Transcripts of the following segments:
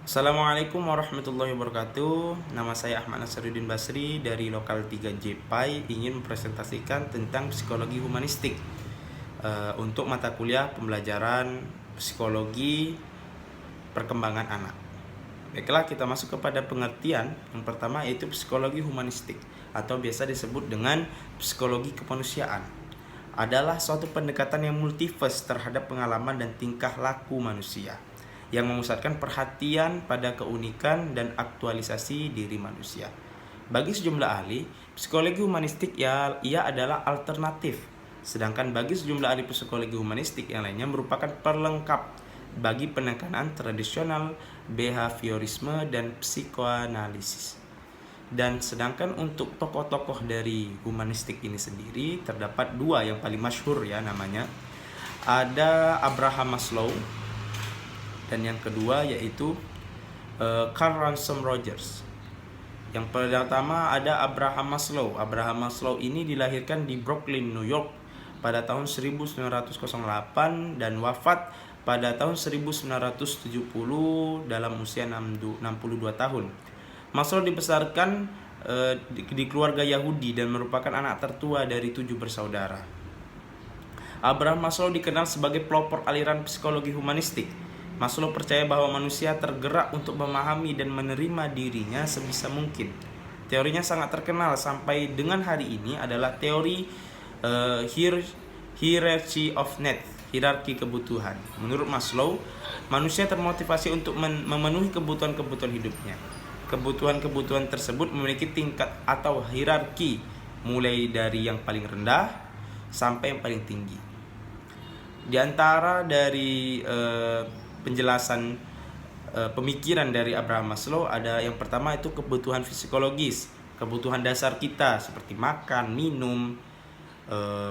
Assalamualaikum warahmatullahi wabarakatuh. Nama saya Ahmad Nasaruddin Basri dari Lokal 3 JPAI, ingin mempresentasikan tentang psikologi humanistik untuk mata kuliah pembelajaran psikologi perkembangan anak. Baiklah, kita masuk kepada pengertian. Yang pertama yaitu psikologi humanistik atau biasa disebut dengan psikologi kemanusiaan. Adalah suatu pendekatan yang multiverse terhadap pengalaman dan tingkah laku manusia, yang memusatkan perhatian pada keunikan dan aktualisasi diri manusia. Bagi sejumlah ahli, psikologi humanistik ia adalah alternatif, sedangkan bagi sejumlah ahli psikologi humanistik yang lainnya merupakan pelengkap bagi penekanan tradisional behaviorisme dan psikoanalisis. Dan sedangkan untuk tokoh-tokoh dari humanistik ini sendiri terdapat dua yang paling masyhur ya namanya. Ada Abraham Maslow, dan yang kedua yaitu Carl Ransom Rogers. Yang pertama ada Abraham Maslow. Abraham Maslow ini dilahirkan di Brooklyn, New York pada tahun 1908 dan wafat pada tahun 1970 dalam usia 62 tahun. Maslow dibesarkan di keluarga Yahudi dan merupakan anak tertua dari 7 bersaudara. Abraham Maslow dikenal sebagai pelopor aliran psikologi humanistik. Maslow percaya bahwa manusia tergerak untuk memahami dan menerima dirinya sebisa mungkin. Teorinya sangat terkenal sampai dengan hari ini adalah teori hierarchy of needs, hierarki kebutuhan. Menurut Maslow, manusia termotivasi untuk memenuhi kebutuhan-kebutuhan hidupnya. Kebutuhan-kebutuhan tersebut memiliki tingkat atau hierarki, mulai dari yang paling rendah sampai yang paling tinggi. Di antara dari penjelasan pemikiran dari Abraham Maslow ada yang pertama itu kebutuhan fisiologis, kebutuhan dasar kita seperti makan, minum,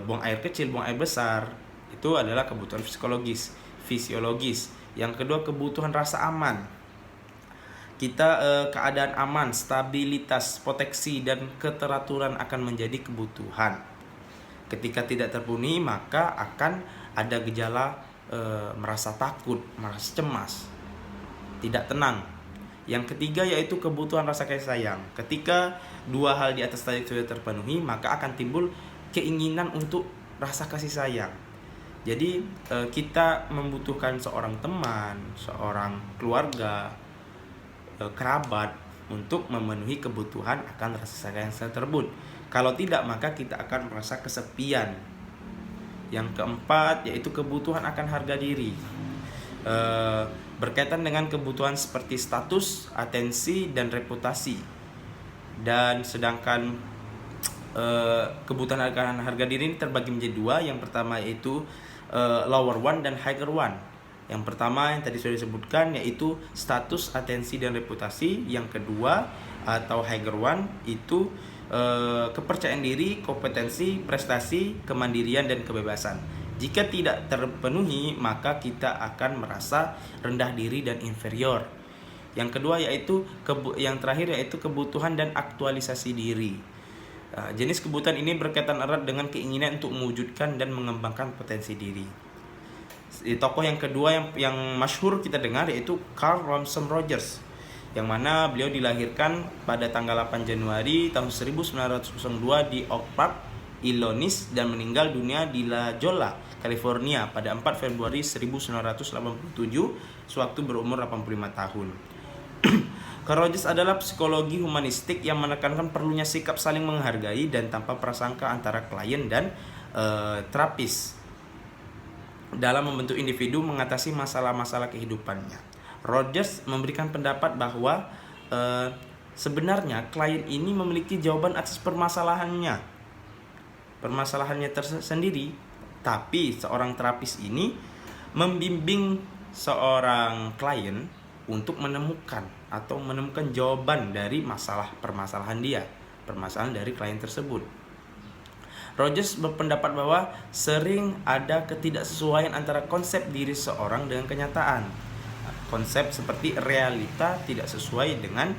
buang air kecil, buang air besar, itu adalah kebutuhan fisiologis. Yang kedua kebutuhan rasa aman. Kita keadaan aman, stabilitas, proteksi dan keteraturan akan menjadi kebutuhan. Ketika tidak terpenuhi maka akan ada gejala merasa takut, merasa cemas, tidak tenang. Yang ketiga yaitu kebutuhan rasa kasih sayang. Ketika dua hal di atas tadi sudah terpenuhi, maka akan timbul keinginan untuk rasa kasih sayang. Jadi kita membutuhkan seorang teman, seorang keluarga, kerabat untuk memenuhi kebutuhan akan rasa sayang tersebut. Kalau tidak maka kita akan merasa kesepian. Yang keempat yaitu kebutuhan akan harga diri, berkaitan dengan kebutuhan seperti status, atensi, dan reputasi. Dan sedangkan kebutuhan akan harga diri ini terbagi menjadi dua. Yang pertama yaitu lower one dan higher one. Yang pertama yang tadi sudah disebutkan yaitu status, atensi, dan reputasi. Yang kedua atau higher one itu kepercayaan diri, kompetensi, prestasi, kemandirian, dan kebebasan. Jika tidak terpenuhi maka kita akan merasa rendah diri dan inferior. Yang kedua yaitu yang terakhir yaitu kebutuhan dan aktualisasi diri. Jenis kebutuhan ini berkaitan erat dengan keinginan untuk mewujudkan dan mengembangkan potensi diri. Tokoh yang kedua yang masyhur kita dengar yaitu Carl Ransom Rogers, yang mana beliau dilahirkan pada tanggal 8 Januari tahun 1902 di Oak Park, Illinois, dan meninggal dunia di La Jolla, California pada 4 Februari 1987 sewaktu berumur 85 tahun. Carl Rogers adalah psikologi humanistik yang menekankan perlunya sikap saling menghargai dan tanpa prasangka antara klien dan terapis dalam membentuk individu mengatasi masalah-masalah kehidupannya. Rogers memberikan pendapat bahwa sebenarnya klien ini memiliki jawaban atas permasalahannya tersendiri, tapi seorang terapis ini membimbing seorang klien untuk menemukan jawaban dari permasalahan dari klien tersebut. Rogers berpendapat bahwa sering ada ketidaksesuaian antara konsep diri seorang dengan kenyataan. Konsep seperti realita tidak sesuai dengan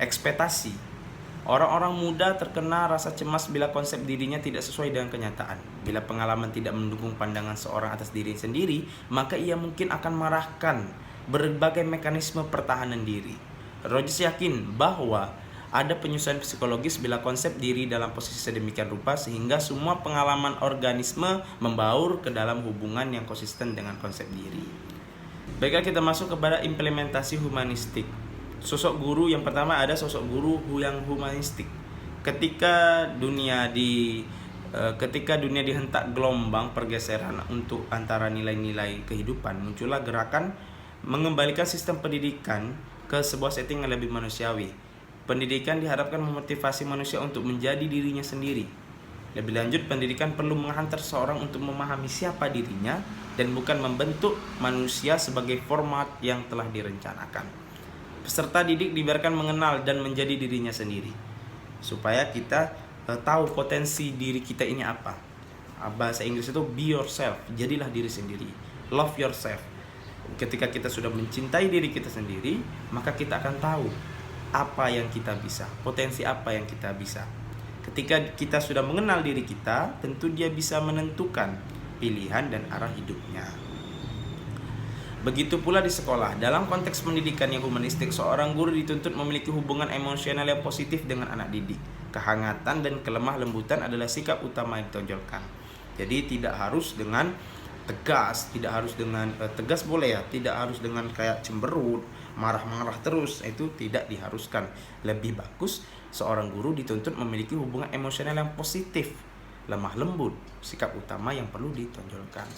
ekspektasi. Orang-orang muda terkena rasa cemas bila konsep dirinya tidak sesuai dengan kenyataan. Bila pengalaman tidak mendukung pandangan seorang atas diri sendiri, maka ia mungkin akan marahkan berbagai mekanisme pertahanan diri. Rogers yakin bahwa ada penyesuaian psikologis bila konsep diri dalam posisi sedemikian rupa sehingga semua pengalaman organisme membaur ke dalam hubungan yang konsisten dengan konsep diri. Baiklah, kita masuk kepada implementasi humanistik. Sosok guru yang pertama, ada sosok guru yang humanistik. Ketika dunia dihentak gelombang pergeseran untuk antara nilai-nilai kehidupan, muncullah gerakan mengembalikan sistem pendidikan ke sebuah setting yang lebih manusiawi. Pendidikan diharapkan memotivasi manusia untuk menjadi dirinya sendiri. Lebih lanjut, pendidikan perlu menghantar seorang untuk memahami siapa dirinya dan bukan membentuk manusia sebagai format yang telah direncanakan. Peserta didik dibiarkan mengenal dan menjadi dirinya sendiri, supaya kita tahu potensi diri kita ini apa. Bahasa Inggris itu be yourself, jadilah diri sendiri. Love yourself. Ketika kita sudah mencintai diri kita sendiri, maka kita akan tahu apa yang kita bisa, potensi apa yang kita bisa. Ketika kita sudah mengenal diri kita, tentu dia bisa menentukan pilihan dan arah hidupnya. Begitu pula di sekolah. Dalam konteks pendidikan yang humanistik, seorang guru dituntut memiliki hubungan emosional yang positif dengan anak didik. Kehangatan dan kelemah lembutan adalah sikap utama yang ditonjolkan. Jadi tidak harus dengan tegas, tidak harus dengan tegas boleh ya, tidak harus dengan kayak cemberut, marah-marah terus, itu tidak diharuskan. Lebih bagus seorang guru dituntut memiliki hubungan emosional yang positif, lemah lembut, sikap utama yang perlu ditonjolkan.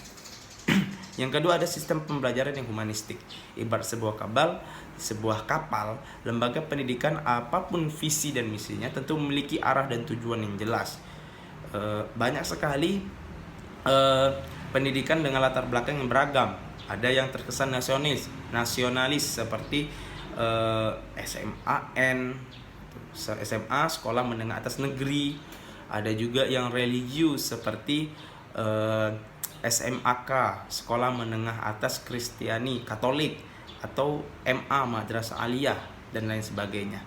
Yang kedua, ada sistem pembelajaran yang humanistik. Ibarat sebuah kapal, lembaga pendidikan apapun visi dan misinya tentu memiliki arah dan tujuan yang jelas. Banyak sekali pendidikan dengan latar belakang yang beragam. Ada yang terkesan nasionalis seperti SMA, sekolah menengah atas negeri. Ada juga yang religius seperti SMAK, sekolah menengah atas Kristiani Katolik, atau MA, Madrasah Aliyah, dan lain sebagainya.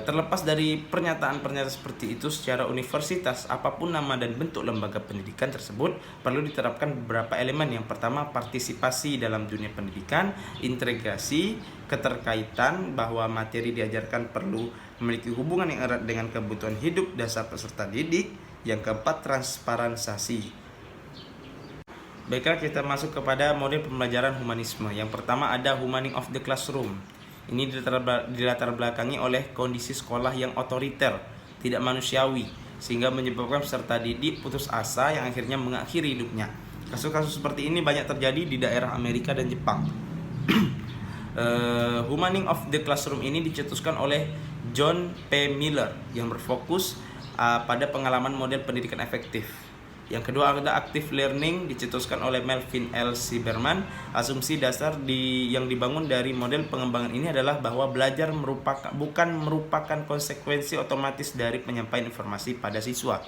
Terlepas dari pernyataan-pernyataan seperti itu, secara universitas, apapun nama dan bentuk lembaga pendidikan tersebut, perlu diterapkan beberapa elemen. Yang pertama, partisipasi dalam dunia pendidikan, integrasi, keterkaitan bahwa materi diajarkan perlu memiliki hubungan yang erat dengan kebutuhan hidup dasar peserta didik. Yang keempat, transparansi. Baiklah, kita masuk kepada model pembelajaran humanisme. Yang pertama, ada humaning of the classroom. Ini dilatar belakangi oleh kondisi sekolah yang otoriter, tidak manusiawi, sehingga menyebabkan peserta didik putus asa yang akhirnya mengakhiri hidupnya. Kasus-kasus seperti ini banyak terjadi di daerah Amerika dan Jepang. Humaning of the classroom ini dicetuskan oleh John P. Miller yang berfokus pada pengalaman model pendidikan efektif. Yang kedua, ada active learning dicetuskan oleh Melvin L. Silberman. Asumsi dasar yang dibangun dari model pengembangan ini adalah bahwa belajar bukan merupakan konsekuensi otomatis dari penyampaian informasi pada siswa.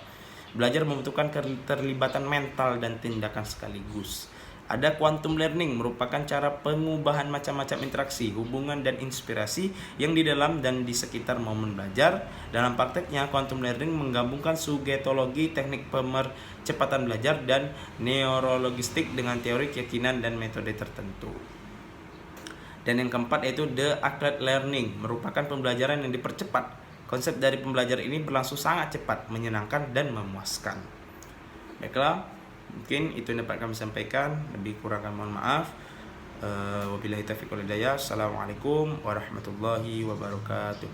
Belajar membutuhkan keterlibatan mental dan tindakan sekaligus. Ada quantum learning, merupakan cara pengubahan macam-macam interaksi, hubungan, dan inspirasi yang di dalam dan di sekitar momen belajar. Dalam prakteknya, quantum learning menggabungkan sugetologi, teknik pemercepatan belajar, dan neurologistik dengan teori keyakinan dan metode tertentu. Dan yang keempat yaitu the acquired learning, merupakan pembelajaran yang dipercepat. Konsep dari pembelajaran ini berlangsung sangat cepat, menyenangkan, dan memuaskan. Baiklah, mungkin itu yang dapat kami sampaikan. Lebih kurang mohon maaf. Wabillahi taufiq wal hidayah. Assalamualaikum warahmatullahi wabarakatuh.